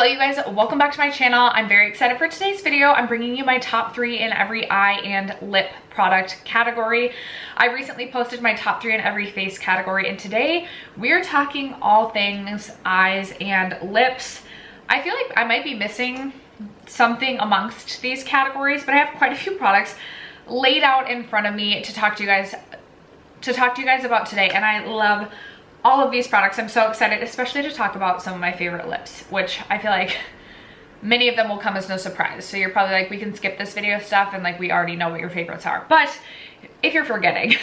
Hello you guys, welcome back to my channel. I'm very excited for today's video. I'm bringing you my top 3 in every eye and lip product category. I recently posted my top 3 in every face category, and today we're talking all things eyes and lips. I feel like I might be missing something amongst these categories, but I have quite a few products laid out in front of me to talk to you guys about today, and I love all of these products. I'm so excited, especially to talk about some of my favorite lips, which I feel like many of them will come as no surprise. So you're probably like, we can skip this video stuff and like we already know what your favorites are. But if you're forgetting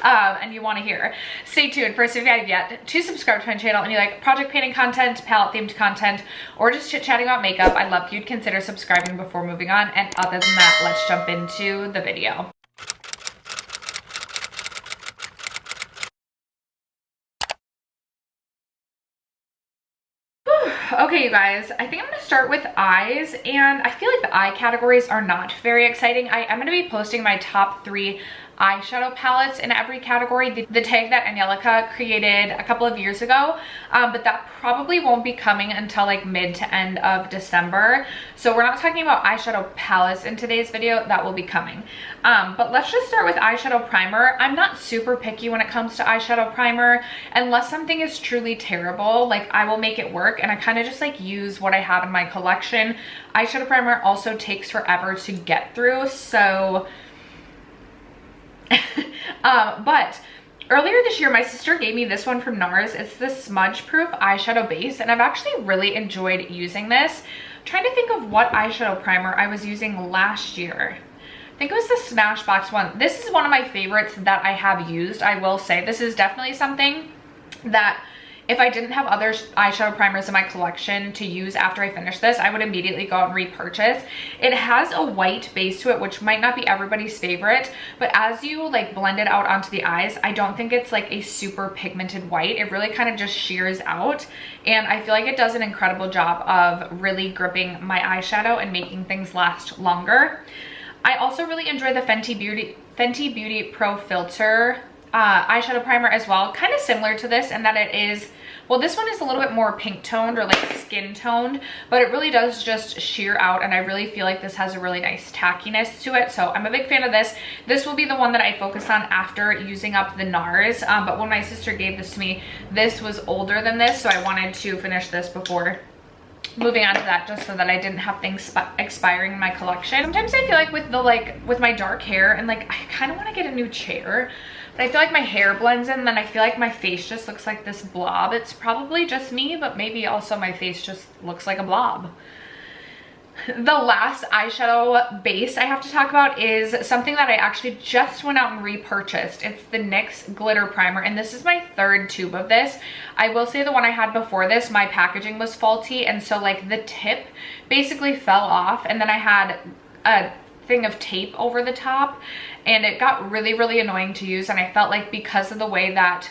and you want to hear, stay tuned. First, if you haven't yet, to subscribe to my channel and you like project painting content, palette themed content, or just chit chatting about makeup, I'd love if you'd consider subscribing before moving on. And other than that, let's jump into the video. Okay, you guys, I think I'm going to start with eyes, and I feel like the eye categories are not very exciting. I'm going to be posting my top 3 eyeshadow palettes in every category, the tag that Angelica created a couple of years ago, but that probably won't be coming until like mid to end of December. So we're not talking about eyeshadow palettes in today's video. That will be coming. But let's just start with eyeshadow primer. I'm not super picky when it comes to eyeshadow primer. Unless something is truly terrible, like I will make it work, and I kind of just like use what I have in my collection. Eyeshadow primer also takes forever to get through, so but earlier this year, my sister gave me this one from NARS. It's the Smudge Proof eyeshadow base, and I've actually really enjoyed using this. I'm trying to think of what eyeshadow primer I was using last year. I think it was the Smashbox one. This is one of my favorites that I have used. I will say this is definitely something that if I didn't have other eyeshadow primers in my collection to use after I finish this, I would immediately go out and repurchase. It has a white base to it, which might not be everybody's favorite, but as you like blend it out onto the eyes, I don't think it's like a super pigmented white. It really kind of just shears out, and I feel like it does an incredible job of really gripping my eyeshadow and making things last longer. I also really enjoy the Fenty Beauty Pro Filter eyeshadow primer as well, kind of similar to this in that it is, well, this one is a little bit more pink toned or like skin toned, but it really does just sheer out, and I really feel like this has a really nice tackiness to it. So I'm a big fan of this. This will be the one that I focus on after using up the NARS, but when my sister gave this to me, this was older than this, so I wanted to finish this before moving on to that, just so that I didn't have things expiring in my collection. Sometimes I feel like with my dark hair, and like I kind of want to get a new chair, but I feel like my hair blends in, and then I feel like my face just looks like this blob. It's probably just me, but maybe also my face just looks like a blob. The last eyeshadow base I have to talk about is something that I actually just went out and repurchased. It's the NYX Glitter Primer, and this is my 3rd tube of this. I will say the one I had before this, my packaging was faulty, and so like the tip basically fell off, and then I had a thing of tape over the top, and it got really annoying to use, and I felt like because of the way that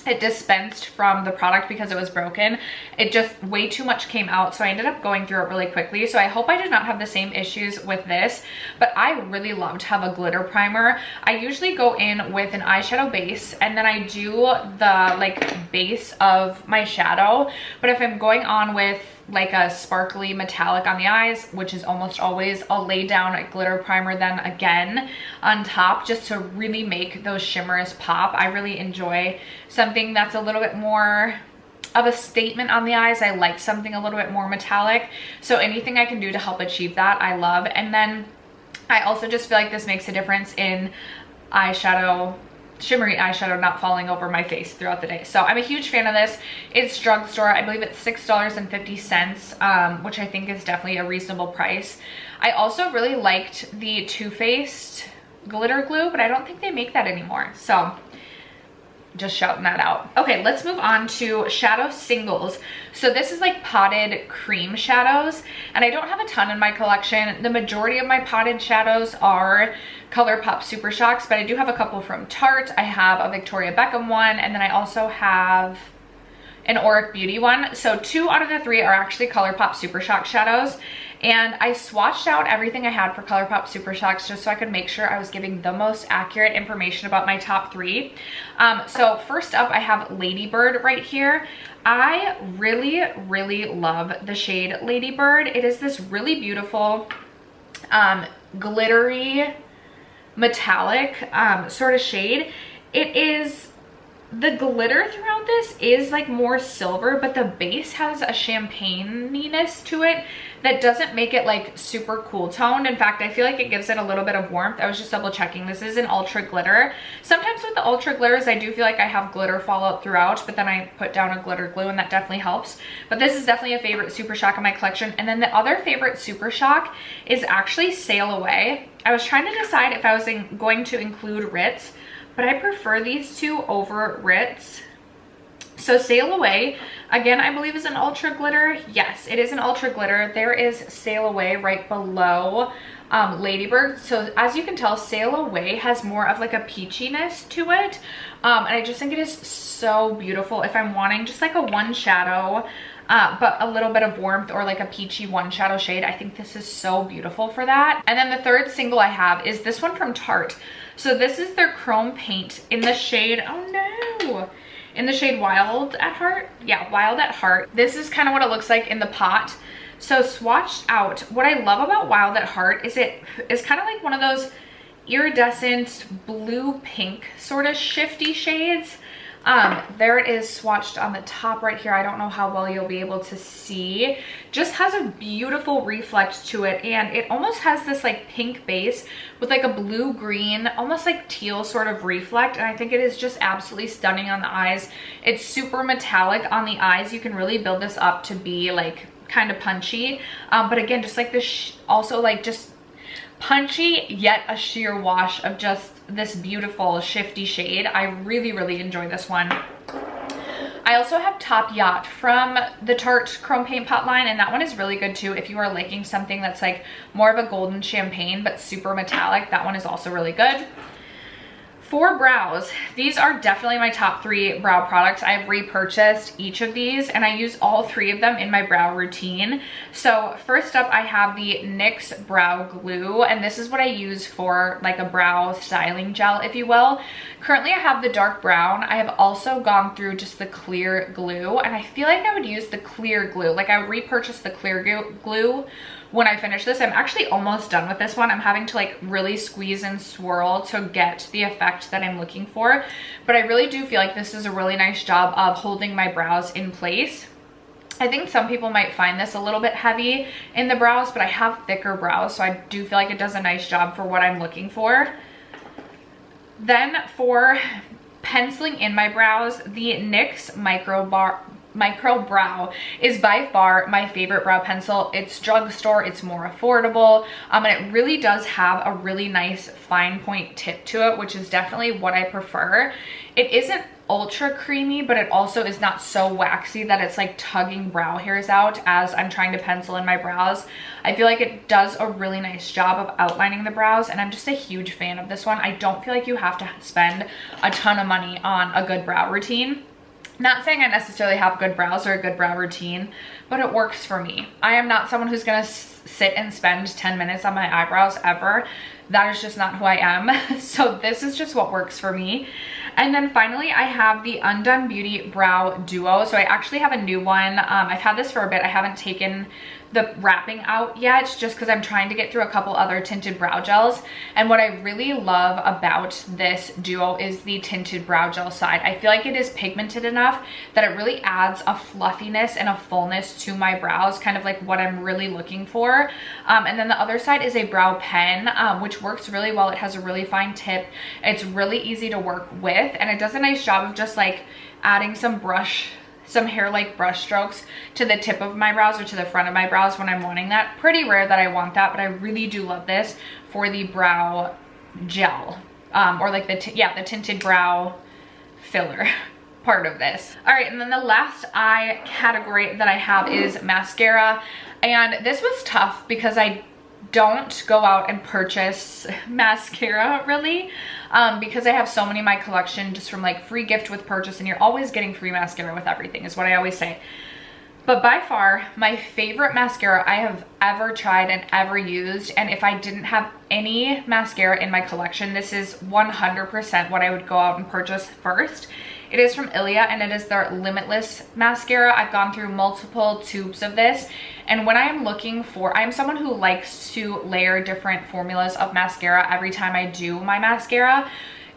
it dispensed from the product, because it was broken, it just way too much came out, so I ended up going through it really quickly. So I hope I did not have the same issues with this, but I really love to have a glitter primer. I usually go in with an eyeshadow base, and then I do the like base of my shadow, but if I'm going on with like a sparkly metallic on the eyes, which is almost always, I'll lay down a glitter primer then again on top, just to really make those shimmers pop. I really enjoy something that's a little bit more of a statement on the eyes. I like something a little bit more metallic, so anything I can do to help achieve that, I love. And then I also just feel like this makes a difference in eyeshadow, shimmery eyeshadow not falling over my face throughout the day. So I'm a huge fan of this. It's drugstore. I believe it's $6.50, which I think is definitely a reasonable price. I also really liked the Too Faced glitter glue, but I don't think they make that anymore, so just shouting that out. Okay, let's move on to shadow singles. So this is like potted cream shadows, and I don't have a ton in my collection. The majority of my potted shadows are ColourPop Super Shocks, but I do have a couple from Tarte. I have a Victoria Beckham one, and then I also have an Auric Beauty one. So 2 out of the 3 are actually ColourPop Super Shock shadows, And I swatched out everything I had for ColourPop Super Shocks just so I could make sure I was giving the most accurate information about my top 3. So first up, I have Ladybird right here. I really love the shade Ladybird. It is this really beautiful glittery metallic sort of shade. It is, the glitter throughout this is like more silver, but the base has a champagne-iness to it that doesn't make it like super cool toned. In fact, I feel like it gives it a little bit of warmth. I was just double checking. This is an ultra glitter. Sometimes with the ultra glitters, I do feel like I have glitter fallout throughout, but then I put down a glitter glue and that definitely helps. But this is definitely a favorite Super Shock in my collection. And then the other favorite Super Shock is actually Sail Away. I was trying to decide if I was going to include Ritz, but I prefer these two over Ritz. So Sail Away, again, I believe is an ultra glitter. Yes, it is an ultra glitter. There is Sail Away right below Ladybird. So as you can tell, Sail Away has more of like a peachiness to it. And I just think it is so beautiful if I'm wanting just like a one shadow, but a little bit of warmth or like a peachy one shadow shade. I think this is so beautiful for that. And then the third single I have is this one from Tarte. So this is their chrome paint in the shade, oh no, in the shade Wild at Heart. Yeah, Wild at Heart. This is kind of what it looks like in the pot. So swatched out, what I love about Wild at Heart is it is kind of like one of those iridescent blue pink sort of shifty shades. There it is swatched on the top right here. I don't know how well you'll be able to see. Just has a beautiful reflect to it, and it almost has this like pink base with like a blue green, almost like teal sort of reflect, and I think it is just absolutely stunning on the eyes. It's super metallic on the eyes. You can really build this up to be like kind of punchy, but again, just like this also like just punchy yet a sheer wash of just this beautiful shifty shade. I really enjoy this one. I also have Top Yacht from the Tarte Chrome Paint Pot line, and that one is really good too if you are liking something that's like more of a golden champagne but super metallic. That one is also really good. For brows, these are definitely my top 3 brow products. I've repurchased each of these and I use all 3 of them in my brow routine. So first up, I have the NYX Brow Glue, and this is what I use for like a brow styling gel, if you will. Currently I have the dark brown. I have also gone through just the clear glue, and I feel like I would use the clear glue. Like I would repurchase the clear glue when I finish this. I'm actually almost done with this one. I'm having to like really squeeze and swirl to get the effect that I'm looking for. But I really do feel like this is a really nice job of holding my brows in place. I think some people might find this a little bit heavy in the brows, but I have thicker brows, so I do feel like it does a nice job for what I'm looking for. Then for penciling in my brows, the NYX Micro Brow is by far my favorite brow pencil. It's drugstore, it's more affordable, and it really does have a really nice fine point tip to it, which is definitely what I prefer. It isn't ultra creamy, but it also is not so waxy that it's like tugging brow hairs out as I'm trying to pencil in my brows. I feel like it does a really nice job of outlining the brows, and I'm just a huge fan of this one. I don't feel like you have to spend a ton of money on a good brow routine. Not saying I necessarily have good brows or a good brow routine, but it works for me. I am not someone who's gonna sit and spend 10 minutes on my eyebrows ever. That is just not who I am. So this is just what works for me. And then finally, I have the Undone Beauty Brow Duo. So I actually have a new one. I've had this for a bit. I haven't taken the wrapping out yet, just because I'm trying to get through a couple other tinted brow gels. And what I really love about this duo is the tinted brow gel side. I feel like it is pigmented enough that it really adds a fluffiness and a fullness to my brows, kind of like what I'm really looking for. And then the other side is a brow pen, which works really well. It has a really fine tip. It's really easy to work with, and it does a nice job of just like adding some hair-like brush strokes to the tip of my brows or to the front of my brows when I'm wanting that. Pretty rare that I want that, but I really do love this for the brow gel, or like the tinted brow filler part of this. All right, and then the last eye category that I have is mascara, and this was tough because I don't go out and purchase mascara really, because I have so many in my collection just from like free gift with purchase, and you're always getting free mascara with everything is what I always say. But by far, my favorite mascara I have ever tried and ever used, and if I didn't have any mascara in my collection, this is 100% what I would go out and purchase first. It is from Ilia, and it is their Limitless mascara. I've gone through multiple tubes of this, and when I am looking for, I'm someone who likes to layer different formulas of mascara every time I do my mascara.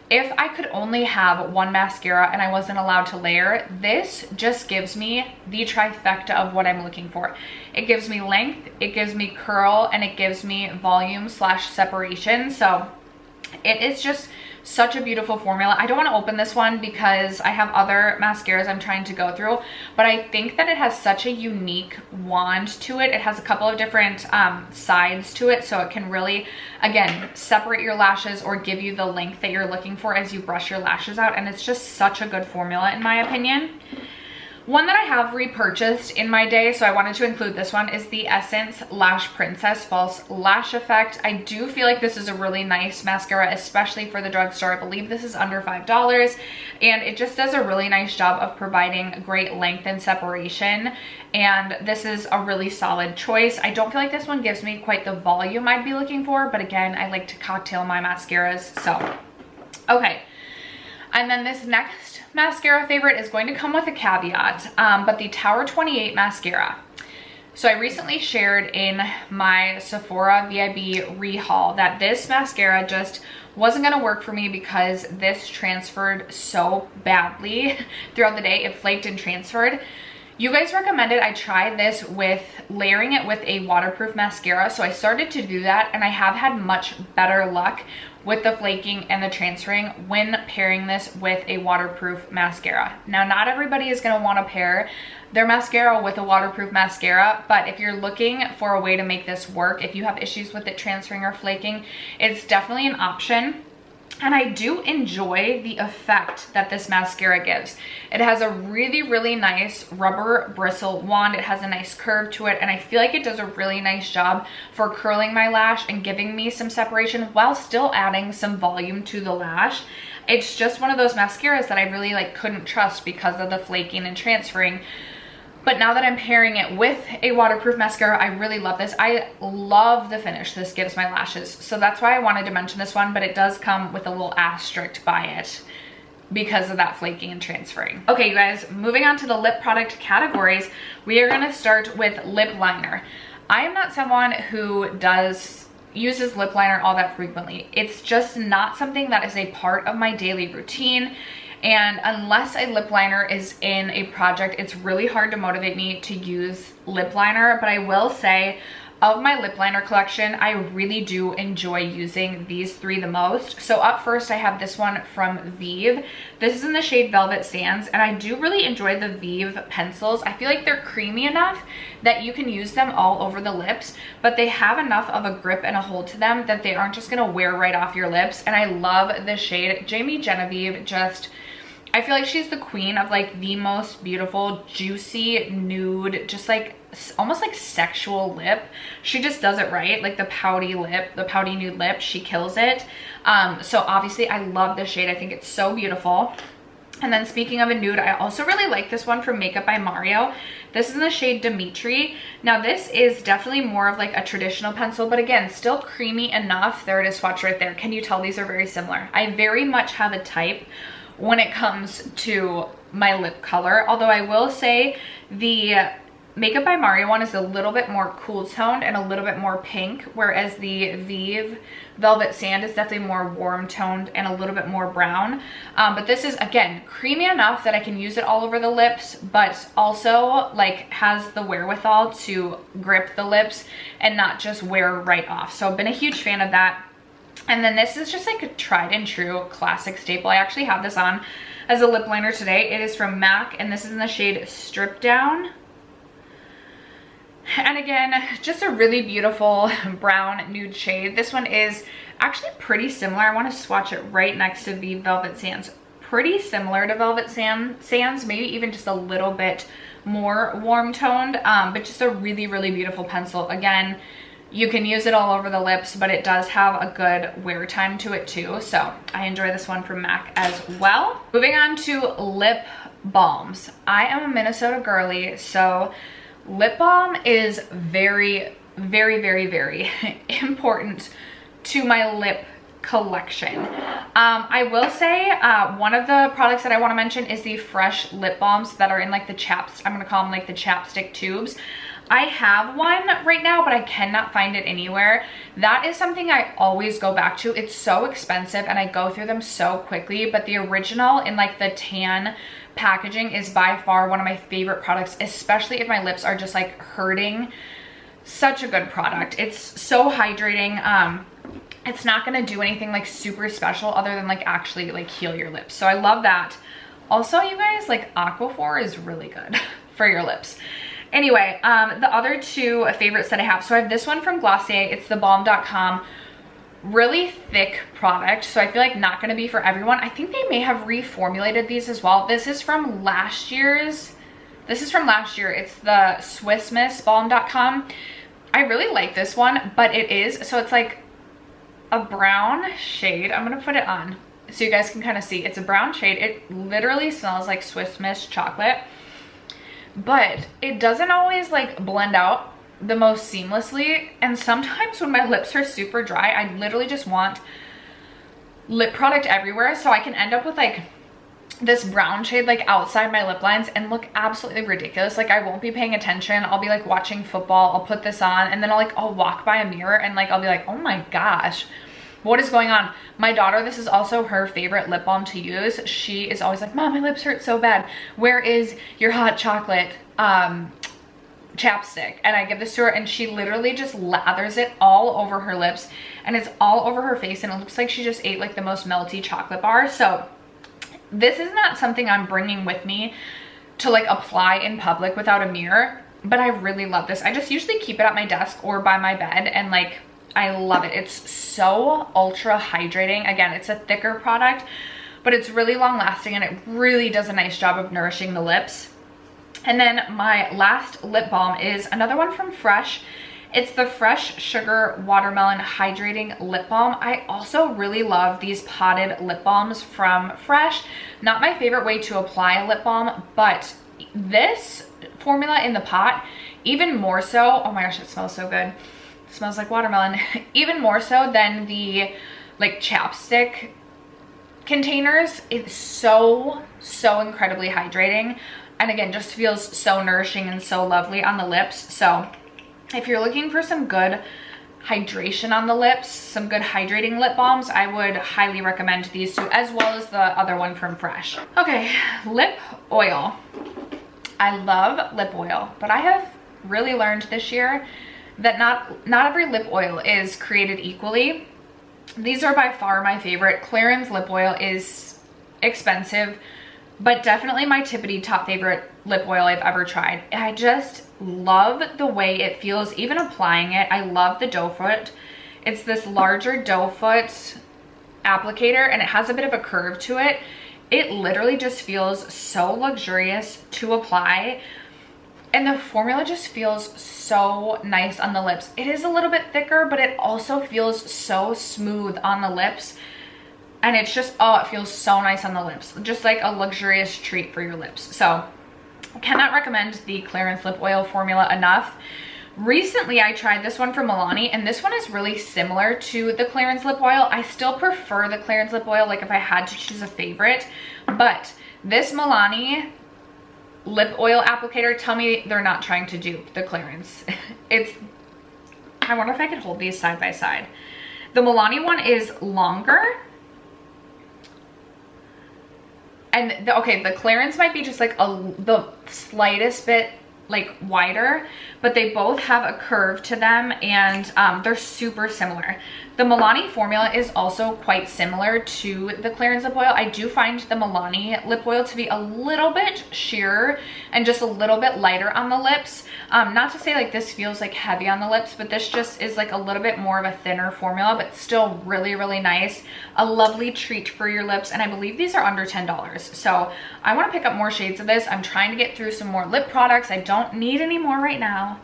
If I could only have one mascara and I wasn't allowed to layer, this just gives me the trifecta of what I'm looking for. It gives me length, it gives me curl, and it gives me volume / separation. So it is just such a beautiful formula. I don't want to open this one because I have other mascaras I'm trying to go through, but I think that it has such a unique wand to it. It has a couple of different sides to it, so it can really, again, separate your lashes or give you the length that you're looking for as you brush your lashes out, and it's just such a good formula in my opinion. One that I have repurchased in my day, so I wanted to include this one, is the Essence Lash Princess False Lash Effect. I do feel like this is a really nice mascara, especially for the drugstore. I believe this is under $5, and it just does a really nice job of providing great length and separation, and this is a really solid choice. I don't feel like this one gives me quite the volume I'd be looking for, but again, I like to cocktail my mascaras, so okay. And then this next mascara favorite is going to come with a caveat, but the Tower 28 mascara. So I recently shared in my Sephora VIB rehaul that this mascara just wasn't going to work for me because this transferred so badly throughout the day. It flaked and transferred. You guys recommended I try this with layering it with a waterproof mascara, so I started to do that, and I have had much better luck with the flaking and the transferring when pairing this with a waterproof mascara. Now, not everybody is going to want to pair their mascara with a waterproof mascara, but if you're looking for a way to make this work, if you have issues with it transferring or flaking, it's definitely an option. And I do enjoy the effect that this mascara gives. It has a really, really nice rubber bristle wand. It has a nice curve to it, and I feel like it does a really nice job for curling my lash and giving me some separation while still adding some volume to the lash. It's just one of those mascaras that I really couldn't trust because of the flaking and transferring. But now that I'm pairing it with a waterproof mascara, I really love this. I love the finish this gives my lashes. So that's why I wanted to mention this one, but it does come with a little asterisk by it because of that flaking and transferring. Okay, you guys, moving on to the lip product categories, we are gonna start with lip liner. I am not someone who uses lip liner all that frequently. It's just not something that is a part of my daily routine. And unless a lip liner is in a project, it's really hard to motivate me to use lip liner. But I will say, of my lip liner collection, I really do enjoy using these three the most. So up first, I have this one from Vieve. This is in the shade Velvet Sands, and I do really enjoy the Vieve pencils. I feel like they're creamy enough that you can use them all over the lips, but they have enough of a grip and a hold to them that they aren't just gonna wear right off your lips. And I love this shade. Jamie Genevieve I feel like she's the queen of the most beautiful, juicy, nude, just almost sexual lip. She just does it right, the pouty lip, the pouty nude lip, she kills it. So obviously I love this shade. I think it's so beautiful. And then speaking of a nude, I also really like this one from Makeup by Mario. This is in the shade Demitri. Now this is definitely more of a traditional pencil, but again, still creamy enough. There it is, swatch right there. Can you tell these are very similar? I very much have a type when it comes to my lip color, although I will say the Makeup by Mario one is a little bit more cool toned and a little bit more pink, whereas the Vieve Velvet Sand is definitely more warm toned and a little bit more brown. But this is, again, creamy enough that I can use it all over the lips, but also has the wherewithal to grip the lips and not just wear right off. So I've been a huge fan of that. And then this is just a tried and true classic staple. I actually have this on as a lip liner today. It is from MAC, and this is in the shade Strip Down. And again, just a really beautiful brown nude shade. This one is actually pretty similar. I want to swatch it right next to the Velvet Sands. Pretty similar to Velvet Sands, maybe even just a little bit more warm toned, but just a really, really beautiful pencil. Again, you can use it all over the lips, but it does have a good wear time to it too. So I enjoy this one from MAC as well. Moving on to lip balms. I am a Minnesota girly, so lip balm is very, very, very, very important to my lip collection. I will say one of the products that I want to mention is the Fresh lip balms that are in like the I'm gonna call them like the chapstick tubes. I have one right now, but I cannot find it anywhere. That is something I always go back to. It's so expensive and I go through them so quickly, but the original in like the tan packaging is by far one of my favorite products, especially if my lips are just like hurting. Such a good product. It's so hydrating. It's not gonna do anything like super special other than like actually like heal your lips. So I love that. Also, you guys, like Aquaphor is really good for your lips. Anyway, the other two favorites that I have. So I have this one from Glossier. It's the Balm.com. Really thick product. So I feel like not gonna be for everyone. I think they may have reformulated these as well. This is from last year's. This is from last year. It's the Swiss Miss Balm.com. I really like this one, but it is, so it's like a brown shade. I'm gonna put it on so you guys can kind of see. It's a brown shade. It literally smells like Swiss Miss chocolate, but it doesn't always like blend out the most seamlessly. And sometimes when my lips are super dry, I literally just want lip product everywhere. So I can end up with like this brown shade like outside my lip lines and look absolutely ridiculous. Like I won't be paying attention. I'll be like watching football. I'll put this on and then I'll walk by a mirror and like I'll be like, oh my gosh, what is going on? My daughter, this is also her favorite lip balm to use. She is always like, Mom, my lips hurt so bad. Where is your hot chocolate chapstick? And I give this to her and she literally just lathers it all over her lips and it's all over her face and it looks like she just ate like the most melty chocolate bar. So this is not something I'm bringing with me to like apply in public without a mirror, but I really love this. I just usually keep it at my desk or by my bed and like I love it. It's so ultra hydrating. Again, it's a thicker product, but it's really long lasting and it really does a nice job of nourishing the lips. And then my last lip balm is another one from Fresh. It's the Fresh Sugar Watermelon Hydrating Lip Balm. I also really love these potted lip balms from Fresh. Not my favorite way to apply a lip balm, but this formula in the pot, even more so, oh my gosh, it smells so good. It smells like watermelon. Even more so than the like chapstick containers. It's so incredibly hydrating. And again, just feels so nourishing and so lovely on the lips. So if you're looking for some good hydration on the lips, some good hydrating lip balms, I would highly recommend these two, as well as the other one from Fresh. Okay, lip oil. I love lip oil, but I have really learned this year that not every lip oil is created equally. These are by far my favorite. Clarins lip oil is expensive, but definitely my tippity top favorite lip oil I've ever tried. I just love the way it feels, even applying it. I love the doe foot. It's this larger doe foot applicator and it has a bit of a curve to it. It literally just feels so luxurious to apply. And the formula just feels so nice on the lips. It is a little bit thicker, but it also feels so smooth on the lips. And it's just, oh, it feels so nice on the lips. Just like a luxurious treat for your lips. So I cannot recommend the Clarins lip oil formula enough. Recently, I tried this one from Milani, and this one is really similar to the Clarins lip oil. I still prefer the Clarins lip oil, like if I had to choose a favorite. But this Milani lip oil applicator, tell me they're not trying to dupe the Clarins. I wonder if I could hold these side by side. The Milani one is longer. And the Clarins might be just like the slightest bit like wider, but they both have a curve to them and they're super similar. The Milani formula is also quite similar to the Clarins lip oil. I do find the Milani lip oil to be a little bit sheerer and just a little bit lighter on the lips. Not to say like this feels like heavy on the lips, but this just is like a little bit more of a thinner formula, but still really, really nice. A lovely treat for your lips. And I believe these are under $10. So I want to pick up more shades of this. I'm trying to get through some more lip products. I don't need any more right now,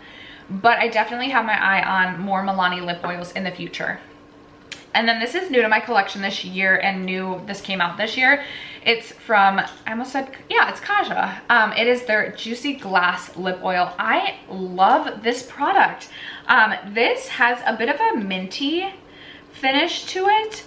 but I definitely have my eye on more Milani lip oils in the future. And then this is new to my collection this year and this came out this year. It's from, I almost said, yeah, it's Kaja. It is their Juicy Glass Lip Oil. I love this product. This has a bit of a minty finish to it.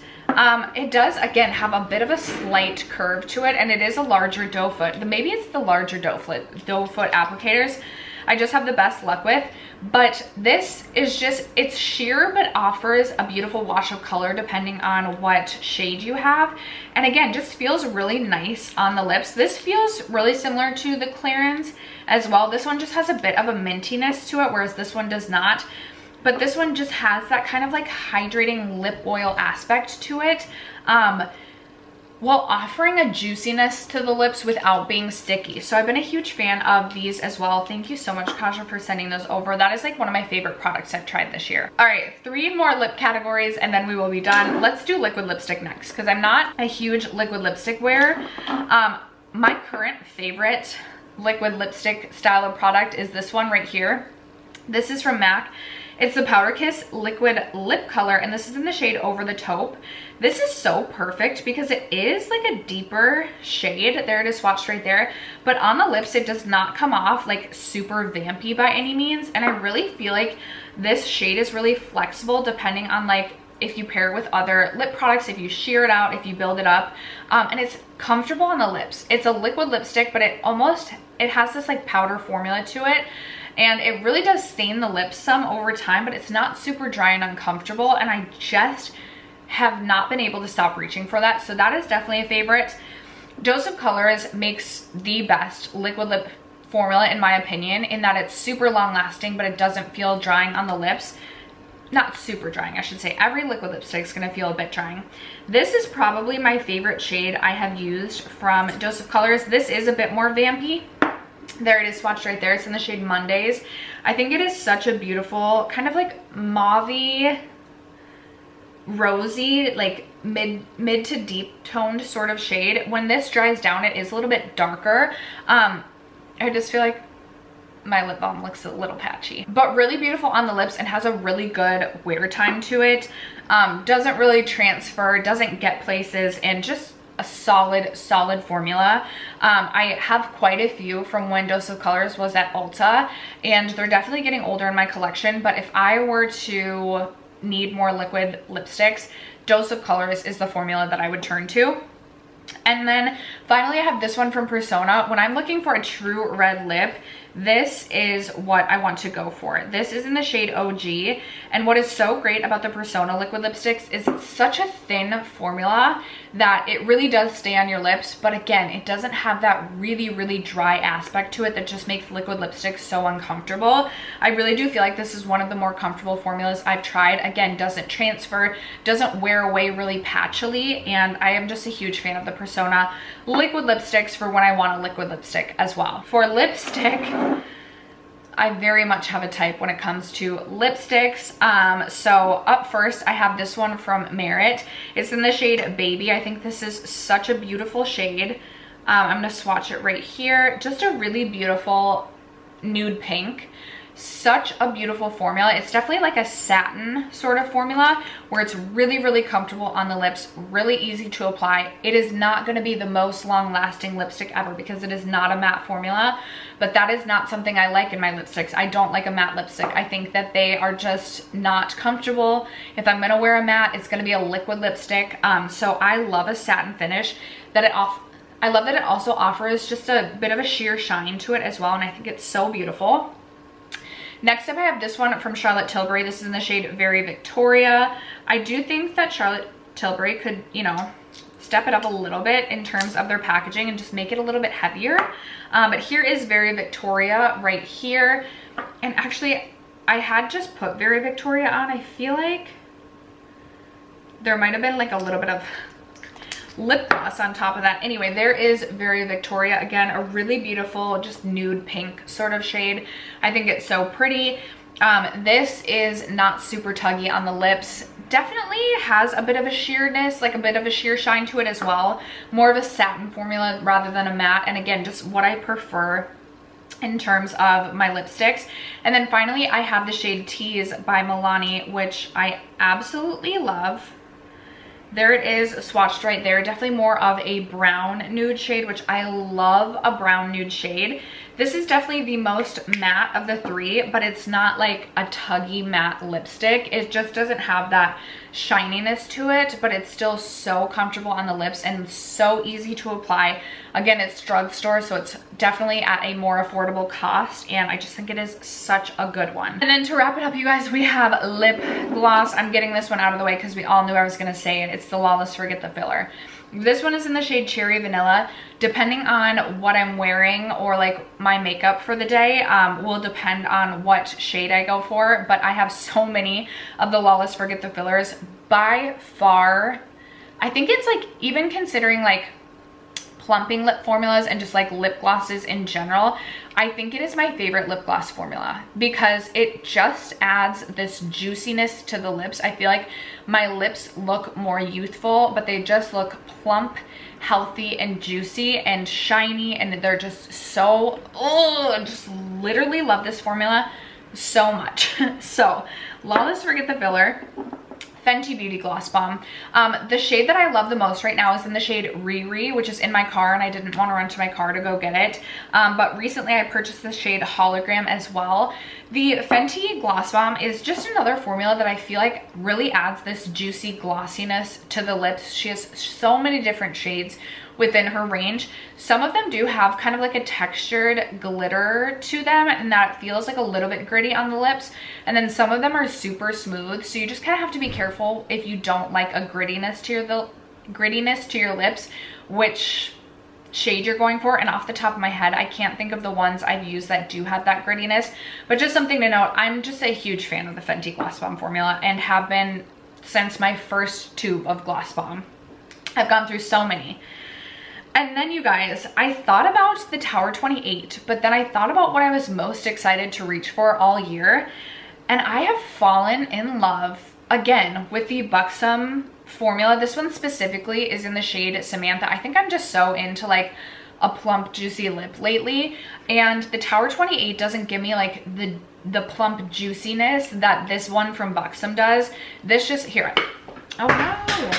It does, again, have a bit of a slight curve to it, and it is a larger doe foot. Maybe it's the larger doe foot applicators I just have the best luck with. But this is just, it's sheer but offers a beautiful wash of color depending on what shade you have. And again, just feels really nice on the lips. This feels really similar to the Clarins as well. This one just has a bit of a mintiness to it, whereas this one does not. But this one just has that kind of like hydrating lip oil aspect to it, while offering a juiciness to the lips without being sticky. So I've been a huge fan of these as well. Thank you so much, Kaja, for sending those over. That is like one of my favorite products I've tried this year. All right, 3 more lip categories and then we will be done. Let's do liquid lipstick next, because I'm not a huge liquid lipstick wearer. My current favorite liquid lipstick style of product is this one right here. This is from MAC. It's the Powder Kiss Liquid Lip Color, and this is in the shade Over the Taupe. This is so perfect because it is like a deeper shade. There it is swatched right there. But on the lips, it does not come off like super vampy by any means. And I really feel like this shade is really flexible depending on like if you pair it with other lip products, if you sheer it out, if you build it up. And it's comfortable on the lips. It's a liquid lipstick, but it has this like powder formula to it. And it really does stain the lips some over time, but it's not super dry and uncomfortable. And I just have not been able to stop reaching for that. So that is definitely a favorite. Dose of Colors makes the best liquid lip formula, in my opinion, in that it's super long lasting, but it doesn't feel drying on the lips. Not super drying, I should say. Every liquid lipstick is going to feel a bit drying. This is probably my favorite shade I have used from Dose of Colors. This is a bit more vampy. There it is swatched right there. It's in the shade Mondaze. I think it is such a beautiful kind of like mauvey, rosy, like mid to deep toned sort of shade. When this dries down, it is a little bit darker. I just feel like my lip balm looks a little patchy, but really beautiful on the lips and has a really good wear time to it. Doesn't really transfer, doesn't get places, and just a solid formula. I have quite a few from when Dose of Colors was at Ulta, and they're definitely getting older in my collection. But if I were to need more liquid lipsticks, Dose of Colors is the formula that I would turn to. And then finally, I have this one from Persona. When I'm looking for a true red lip, this is what I want to go for. This is in the shade OG. And what is so great about the Persona liquid lipsticks is it's such a thin formula that it really does stay on your lips. But again, it doesn't have that really dry aspect to it that just makes liquid lipsticks so uncomfortable. I really do feel like this is one of the more comfortable formulas I've tried. Again, doesn't transfer, doesn't wear away really patchily. And I am just a huge fan of the Persona liquid lipsticks for when I want a liquid lipstick as well. For lipstick, I very much have a type when it comes to lipsticks. So up first, I have this one from Merit. It's in the shade Baby. I think this is such a beautiful shade. I'm gonna swatch it right here. Just a really beautiful nude pink. Such a beautiful formula. It's definitely like a satin sort of formula where it's really comfortable on the lips, really easy to apply. It is not going to be the most long lasting lipstick ever because it is not a matte formula, but that is not something I like in my lipsticks. I don't like a matte lipstick. I think that they are just not comfortable. If I'm going to wear a matte, it's going to be a liquid lipstick. So I love a satin finish I love that it also offers just a bit of a sheer shine to it as well, and I think it's so beautiful. Next up, I have this one from Charlotte Tilbury. This is in the shade Very Victoria. I do think that Charlotte Tilbury could, you know, step it up a little bit in terms of their packaging and just make it a little bit heavier. But here is Very Victoria right here. And actually, I had just put Very Victoria on. I feel like there might have been like a little bit of lip gloss on top of that. Anyway, there is Very Victoria. Again, a really beautiful, just nude pink sort of shade. I think it's so pretty. This is not super tuggy on the lips. Definitely has a bit of a sheerness, like a bit of a sheer shine to it as well. More of a satin formula rather than a matte. And again, just what I prefer in terms of my lipsticks. And then finally, I have the shade Tease by Milani, which I absolutely love. There it is swatched right there. Definitely more of a brown nude shade, which I love a brown nude shade. This is definitely the most matte of the three, but it's not like a tuggy matte lipstick. It just doesn't have that shininess to it, but it's still so comfortable on the lips and so easy to apply. Again, it's drugstore, so it's definitely at a more affordable cost, and I just think it is such a good one. And then to wrap it up, you guys, we have lip gloss. I'm getting this one out of the way because we all knew I was gonna say it. It's the Lawless Forget the Filler. This one is in the shade Cherry Vanilla. Depending on what I'm wearing or like my makeup for the day will depend on what shade I go for, but I have so many of the Lawless Forget the Fillers. By far, I think it's like, even considering like plumping lip formulas and just like lip glosses in general, I think it is my favorite lip gloss formula because it just adds this juiciness to the lips. I feel like my lips look more youthful, but they just look plump, healthy, and juicy and shiny, and they're just so, oh, just literally love this formula so much. So Lawless Forget the Filler, Fenty Beauty Gloss Balm. The shade that I love the most right now is in the shade Riri, which is in my car, and I didn't want to run to my car to go get it. But recently I purchased the shade Hologram as well. The Fenty Gloss Balm is just another formula that I feel like really adds this juicy glossiness to the lips. She has so many different shades within her range. Some of them do have kind of like a textured glitter to them, and that feels like a little bit gritty on the lips. And then some of them are super smooth, so you just kind of have to be careful if you don't like a grittiness to your lips, which shade you're going for. And off the top of my head, I can't think of the ones I've used that do have that grittiness, but just something to note, I'm just a huge fan of the Fenty Gloss Balm formula and have been since my first tube of Gloss Balm. I've gone through so many. And then you guys, I thought about the Tower 28, but then I thought about what I was most excited to reach for all year. And I have fallen in love again with the Buxom formula. This one specifically is in the shade Samantha. I think I'm just so into like a plump, juicy lip lately. And the Tower 28 doesn't give me like the plump juiciness that this one from Buxom does. This just, here, oh no.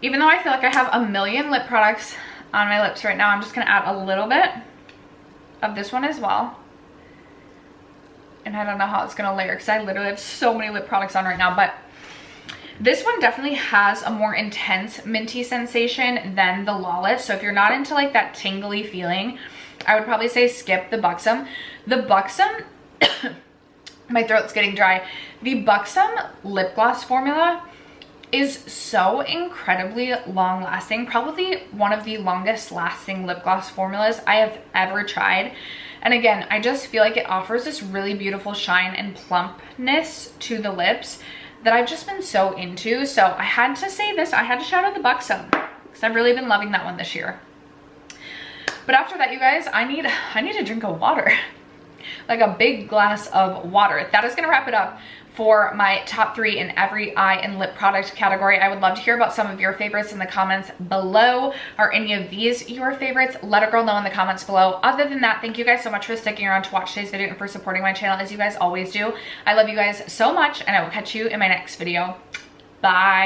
Even though I feel like I have a million lip products on my lips right now, I'm just gonna add a little bit of this one as well. And I don't know how it's gonna layer because I literally have so many lip products on right now, but this one definitely has a more intense minty sensation than the Lawless. So if you're not into like that tingly feeling, I would probably say skip the Buxom. The Buxom, my throat's getting dry. The Buxom lip gloss formula is so incredibly long lasting, probably one of the longest lasting lip gloss formulas I have ever tried. And again, I just feel like it offers this really beautiful shine and plumpness to the lips that I've just been so into. So I had to say this, I had to shout out the Buxom because I've really been loving that one this year. But after that, you guys, I need a drink of water, like a big glass of water. That is gonna wrap it up for my top 3 in every eye and lip product category. I would love to hear about some of your favorites in the comments below. Are any of these your favorites? Let a girl know in the comments below. Other than that, thank you guys so much for sticking around to watch today's video and for supporting my channel as you guys always do. I love you guys so much, and I will catch you in my next video. Bye.